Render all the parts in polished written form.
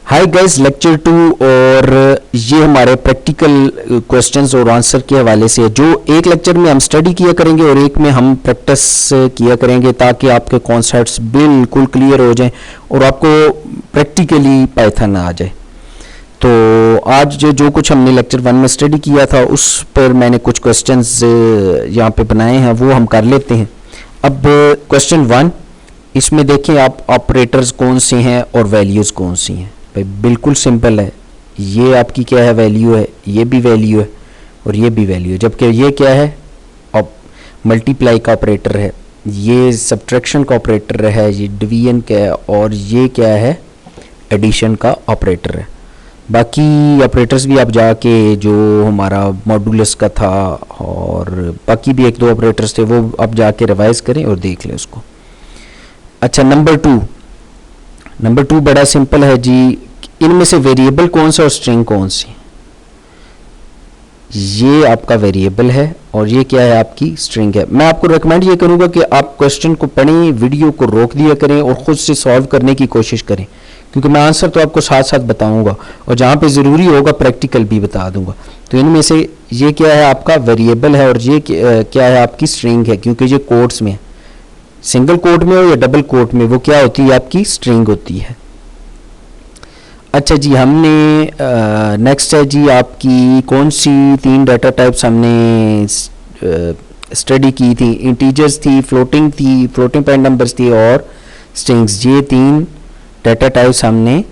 Hi guys, lecture 2 और ये हमारे प्रैक्टिकल क्वेश्चंस और आंसर के हवाले से है। जो एक लेक्चर में हम स्टडी किया करेंगे और एक में हम प्रैक्टिस किया करेंगे ताकि आपके कॉन्सेप्ट्स बिल्कुल क्लियर हो जाएं और आपको प्रैक्टिकली पाइथन आ जाए। तो आज जो कुछ हमने लेक्चर 1 में स्टडी किया था उस पर मैंने कुछ क्वेश्चंस यहाँ पे बनाए हैं, वो हम कर लेते हैं। अब क्वेश्चन 1, इसमें देखें आप ऑपरेटर्स कौन से हैं और वैल्यूज़ कौन सी हैं। भाई बिल्कुल सिंपल है, ये आपकी क्या है, वैल्यू है, ये भी वैल्यू है और ये भी वैल्यू है, जबकि ये क्या है, अब मल्टीप्लाई का ऑपरेटर है, ये सब्ट्रैक्शन का ऑपरेटर है, ये डिवीजन का है और ये क्या है, एडिशन का ऑपरेटर है। बाकी ऑपरेटर्स भी आप जाके जो हमारा मॉडुलस का था और बाकी भी एक दो ऑपरेटर्स थे वो आप जाके रिवाइज करें और देख लें उसको। अच्छा, नंबर टू बड़ा सिंपल है जी, इनमें से वेरिएबल कौन सा और स्ट्रिंग कौन सी। ये आपका वेरिएबल है और ये क्या है, आपकी स्ट्रिंग है। मैं आपको रिकमेंड ये करूंगा कि आप क्वेश्चन को पढ़ें, वीडियो को रोक दिया करें और खुद से सॉल्व करने की कोशिश करें, क्योंकि मैं आंसर तो आपको साथ साथ बताऊंगा और जहां पे ज़रूरी होगा प्रैक्टिकल भी बता दूंगा। तो इनमें से ये क्या है, आपका वेरिएबल है और ये क्या है, आपकी स्ट्रिंग है, क्योंकि ये कोट्स में है। सिंगल कोट में हो या डबल कोट में, वो क्या होती है, आपकी स्ट्रिंग होती है। अच्छा जी, हमने नेक्स्ट है जी, आपकी कौन सी 3 डाटा टाइप्स हमने स्टडी की थी। इंटीजर्स थी, फ्लोटिंग थी, फ्लोटिंग पॉइंट नंबर्स थी और स्ट्रिंग्स। ये 3 डाटा टाइप्स हमने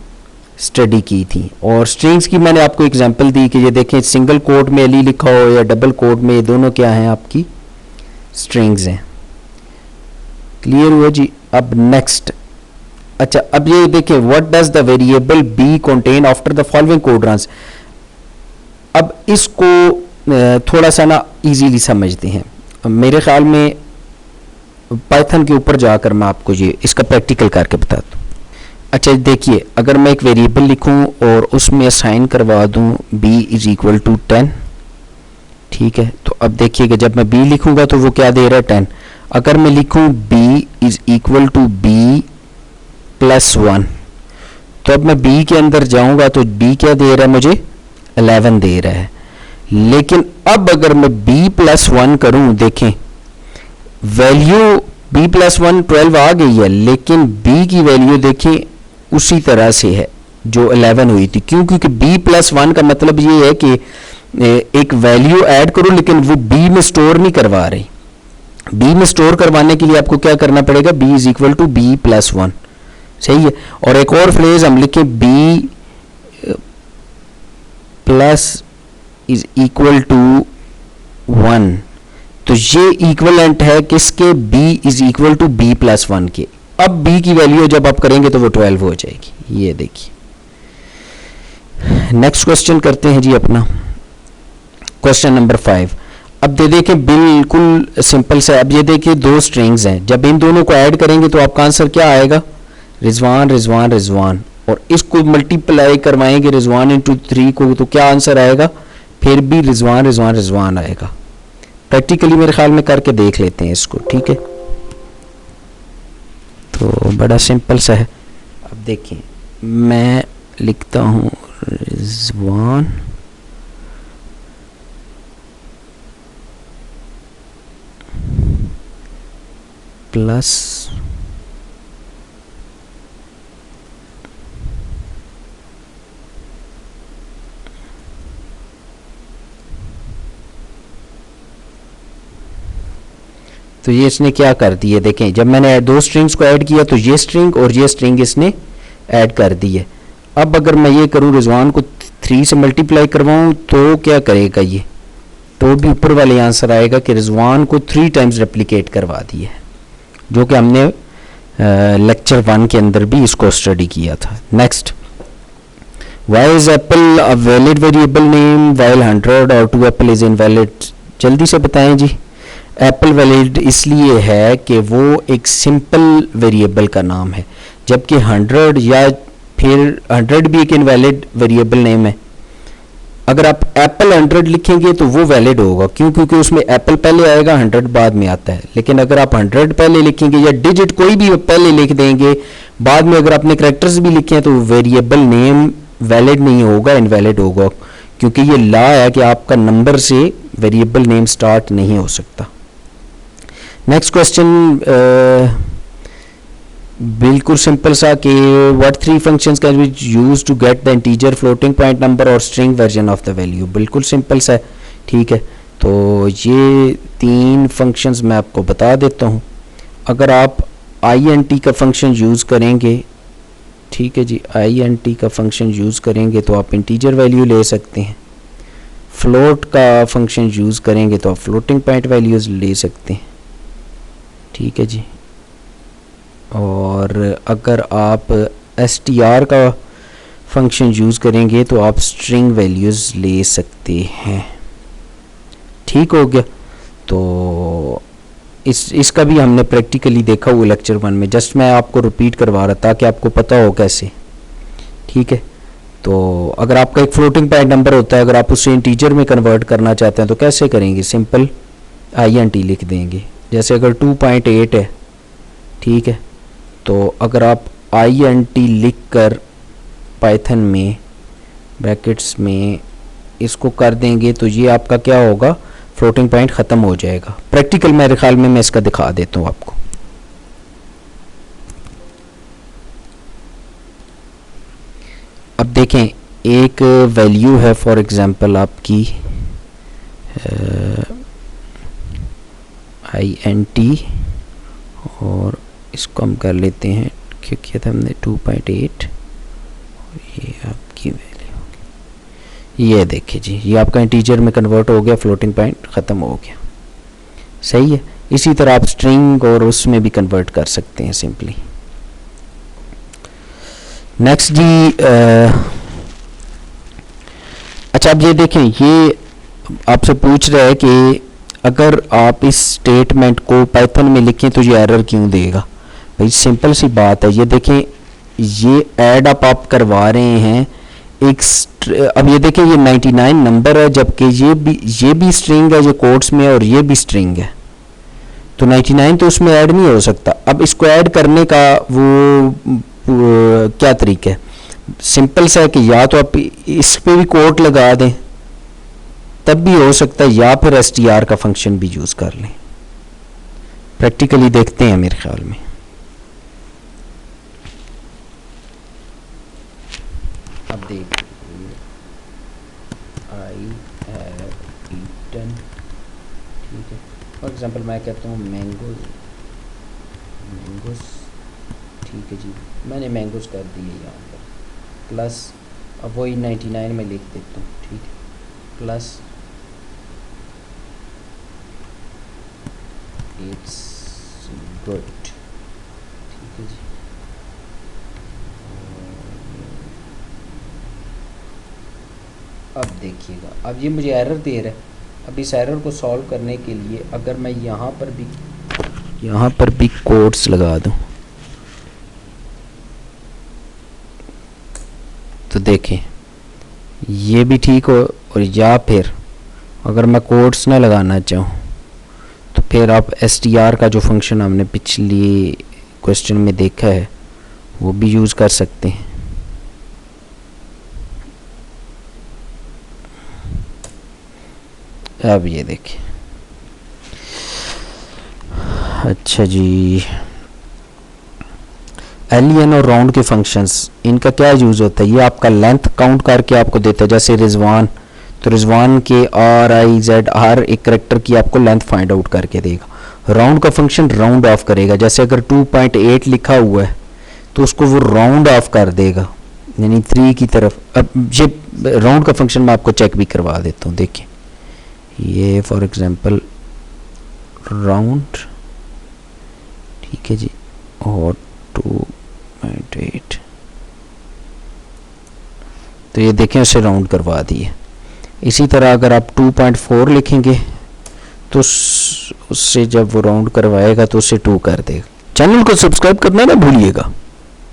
स्टडी की थी। और स्ट्रिंग्स की मैंने आपको एग्जांपल दी कि ये देखें, सिंगल कोट में एली लिखा हो या डबल कोट में, ये दोनों क्या हैं, आपकी स्ट्रिंग्स हैं। क्लियर हुआ जी। अब नेक्स्ट, अच्छा अब ये देखिए, what does the variable b contain after the following code runs. अब इसको थोड़ा सा ना इजीली समझते हैं। मेरे ख्याल में पाइथन के ऊपर जाकर मैं आपको ये इसका प्रैक्टिकल करके बताता हूँ। अच्छा देखिए, अगर मैं एक वेरिएबल लिखूं और उसमें असाइन करवा दूं b इज इक्वल टू 10, ठीक है, तो अब देखिएगा जब मैं b लिखूंगा तो वो क्या दे रहा है, 10। अगर मैं लिखूं b is equal to b plus 1, तो अब मैं b के अंदर जाऊंगा तो b क्या दे रहा है, मुझे 11 दे रहा है। लेकिन अब अगर मैं b प्लस 1 करूं, देखें वैल्यू b प्लस 1 12 आ गई है, लेकिन b की वैल्यू देखें उसी तरह से है जो 11 हुई थी। क्यों? क्योंकि b प्लस 1 का मतलब ये है कि एक वैल्यू ऐड करो लेकिन वो b में स्टोर नहीं करवा रही। b में स्टोर करवाने के लिए आपको क्या करना पड़ेगा, b is equal to b plus 1, सही है। और एक और फ्रेज हम लिखें, b plus is equal to 1, तो ये इक्वलेंट है किसके, b is equal to b plus 1 के। अब b की वैल्यू जब आप करेंगे तो वो 12 हो जाएगी। ये देखिए, नेक्स्ट क्वेश्चन करते हैं जी अपना, क्वेश्चन नंबर 5। अब देखें बिल्कुल सिंपल से। अब ये देखिए, 2 स्ट्रिंग्स हैं, जब इन दोनों को ऐड करेंगे तो आपका आंसर क्या आएगा, रिजवान रिजवान रिजवान, और इसको मल्टीप्लाई करवाएंगे रिजवान इंटू 3 को, तो क्या आंसर आएगा, फिर भी रिजवान रिजवान रिजवान आएगा। प्रैक्टिकली मेरे ख्याल में करके देख लेते हैं इसको, ठीक है। तो बड़ा सिंपल सा है। अब देखिए, मैं लिखता हूँ रिजवान प्लस तो ये इसने क्या कर दिया, देखें जब मैंने 2 स्ट्रिंग्स को ऐड किया तो ये स्ट्रिंग और ये स्ट्रिंग इसने ऐड कर दी है। अब अगर मैं ये करूं, रिजवान को 3 से मल्टीप्लाई करवाऊं तो क्या करेगा ये, तो भी ऊपर वाले आंसर आएगा कि रिजवान को 3 टाइम्स रेप्लिकेट करवा दिया है, जो कि हमने लेक्चर 1 के अंदर भी इसको स्टडी किया था। Next, Y is apple a valid variable name while 100 और 2 एप्पल इज इनवैलिड। जल्दी से बताएं जी। एप्पल वैलिड इसलिए है कि वो एक सिंपल वेरिएबल का नाम है, जबकि 100 या फिर 100 भी एक इनवैलिड वेरिएबल नेम है। अगर आप एप्पल 100 लिखेंगे तो वो वैलिड होगा, क्यों? क्योंकि उसमें एप्पल पहले आएगा, 100 बाद में आता है। लेकिन अगर आप 100 पहले लिखेंगे या डिजिट कोई भी पहले लिख देंगे, बाद में अगर आपने करेक्टर्स भी लिखे हैं तो वेरिएबल नेम वैलिड नहीं होगा, इनवैलिड होगा, क्योंकि ये लॉ है कि आपका नंबर से वेरिएबल नेम स्टार्ट नहीं हो सकता। नेक्स्ट क्वेश्चन बिल्कुल सिंपल सा कि what three functions can be use to get the integer floating point number और string version of the value. बिल्कुल सिंपल सा, ठीक है। तो ये 3 फंक्शंस मैं आपको बता देता हूँ। अगर आप int का फंक्शन यूज़ करेंगे, ठीक है जी, int का फंक्शन यूज़ करेंगे तो आप इंटीजर वैल्यू ले सकते हैं। फ्लोट का फंक्शन यूज़ करेंगे तो आप फ्लोटिंग पॉइंट वैल्यूज़ ले सकते हैं, ठीक है जी। और अगर आप str का फंक्शन यूज़ करेंगे तो आप स्ट्रिंग वैल्यूज़ ले सकते हैं, ठीक हो गया। तो इसका भी हमने प्रैक्टिकली देखा हुआ लेक्चर 1 में, जस्ट मैं आपको रिपीट करवा रहा था ताकि आपको पता हो कैसे, ठीक है। तो अगर आपका एक फ्लोटिंग पॉइंट नंबर होता है, अगर आप उसे इंटीजर में कन्वर्ट करना चाहते हैं तो कैसे करेंगे, सिंपल int लिख देंगे। जैसे अगर 2.8 है, ठीक है, तो अगर आप int लिख कर पाइथन में ब्रैकेट्स में इसको कर देंगे तो ये आपका क्या होगा, फ्लोटिंग पॉइंट ख़त्म हो जाएगा। प्रैक्टिकल मेरे ख्याल में मैं इसका दिखा देता हूँ आपको। अब देखें, एक वैल्यू है फॉर एग्जांपल आपकी int, और इसको हम कर लेते हैं, क्या किया था हमने 2.8, और ये आपकी वैल्यू होगी, ये देखिए जी, ये आपका इंटीजर में कन्वर्ट हो गया, फ्लोटिंग पॉइंट ख़त्म हो गया, सही है। इसी तरह आप स्ट्रिंग और उसमें भी कन्वर्ट कर सकते हैं सिंपली। नेक्स्ट जी, अच्छा अब ये देखें, ये आपसे पूछ रहा है कि अगर आप इस स्टेटमेंट को पाइथन में लिखें तो ये एरर क्यों देगा। भाई सिंपल सी बात है, ये देखें, ये ऐड अप आप करवा रहे हैं एक अब ये देखें, ये 99 नंबर है, जबकि ये भी स्ट्रिंग है जो कोट्स में है, और ये भी स्ट्रिंग है, तो 99 तो उसमें ऐड नहीं हो सकता। अब इसको ऐड करने का वो क्या तरीका है, सिंपल सा है कि या तो आप इस पे भी कोट लगा दें, तब भी हो सकता है, या फिर str का फंक्शन भी यूज़ कर लें। प्रैक्टिकली देखते हैं मेरे ख्याल में। अब देख, आई हैव ईटन, ठीक है, फॉर एग्जांपल मैं कहता हूँ मैंगोज, ठीक है जी, मैंने मैंगोज कर दिए यहाँ पर, प्लस अब वही 99 में लिख देता हूँ, ठीक है, प्लस इट्स गुड, ठीक है जी। अब देखिएगा, अब ये मुझे एरर दे रहा है। अब इस एरर को सॉल्व करने के लिए अगर मैं यहाँ पर भी कोट्स लगा दूँ तो देखें ये भी ठीक हो, और या फिर अगर मैं कोट्स ना लगाना चाहूँ तो फिर आप str का जो फंक्शन हमने पिछली क्वेश्चन में देखा है वो भी यूज़ कर सकते हैं। अब ये देखिए, अच्छा जी, एलियन और राउंड के फंक्शंस, इनका क्या यूज़ होता है, ये आपका लेंथ काउंट करके आपको देता है। जैसे रिजवान, तो रिजवान के RIZ हर एक करेक्टर की आपको लेंथ फाइंड आउट करके देगा। राउंड का फंक्शन राउंड ऑफ करेगा, जैसे अगर 2.8 लिखा हुआ है तो उसको वो राउंड ऑफ कर देगा, यानी 3 की तरफ। अब ये राउंड का फंक्शन मैं आपको चेक भी करवा देता हूँ, देखिए ये फॉर एग्जांपल राउंड, ठीक है जी, और 2.8, तो ये देखें उसे राउंड करवा दिए। इसी तरह अगर आप 2.4 लिखेंगे तो उससे जब वो राउंड करवाएगा तो उसे 2 कर देगा। चैनल को सब्सक्राइब करना ना भूलिएगा।